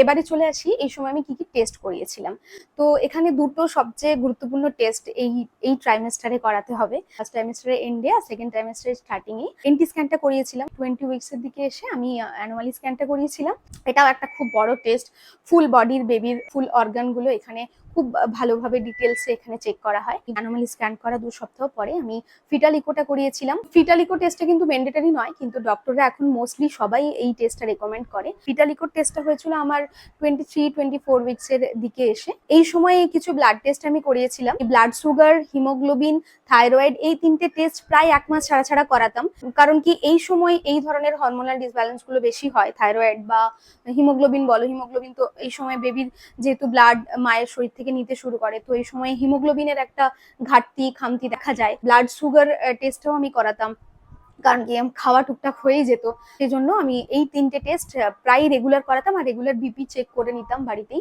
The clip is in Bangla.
এবারে চলে আসি এই সময় আমি কি কি টেস্ট করিয়েছিলাম। তো এখানে দুটো সবচেয়ে গুরুত্বপূর্ণ টেস্ট এই এই ট্রাইমেস্টারে করাতে হবে। ফার্স্ট ট্রাইমেস্টারের এন্ডে আর সেকেন্ড ট্রাইমেস্টারের স্টার্টিং এ এনটি স্ক্যানটা করিয়েছিলাম। 20 উইকস এর দিকে এসে আমি অ্যানুয়ালি স্ক্যানটা করিয়েছিলাম। এটাও একটা খুব বড় টেস্ট। ফুল বডির বেবির ফুল অর্গান গুলো এখানে খুব ভালোভাবে ডিটেলসে এখানে চেক করা হয়। অ্যানুয়ালি স্ক্যান করা 2 সপ্তাহ পরে আমি ফিটাল ইকোটা করিয়েছিলাম। ফিটাল ইকো টেস্টটা কিন্তু ম্যান্ডেটরি নয়, কিন্তু ডক্টররা এখন মোস্টলি সবাই এই টেস্টটা রেকমেন্ড করে। ফিটাল ইকো টেস্টটা হয়েছিল আমার 23-24 উইকস এর দিকে এসে। এই সময়ে কিছু ব্লাড টেস্ট আমি করিয়েছিলাম। ব্লাড সুগার, হিমোগ্লোবিন, থাইরয়েড এই 3টে টেস্ট প্রায় 1 মাস ছাড়া ছাড়া করাতাম। কারণ কি এই সময় এই ধরনের হরমোনাল ডিসব্যালেন্স গুলো বেশি হয়। থাইরয়েড বা হিমোগ্লোবিন বলো, হিমোগ্লোবিন তো এই সময় বেবির যেহেতু ব্লাড মায়ের শরীর থেকে নিতে শুরু করে, তো এই সময় হিমোগ্লোবিনের একটা ঘাটতি খামতি দেখা যায়। ব্লাড সুগার টেস্টও আমি করাতাম, কারণ কি খাওয়া টুকটাক হয়েই যেত। সেই জন্য আমি এই 3টে টেস্ট প্রায় রেগুলার করাতাম আর রেগুলার বিপি চেক করে নিতাম বাড়িতেই।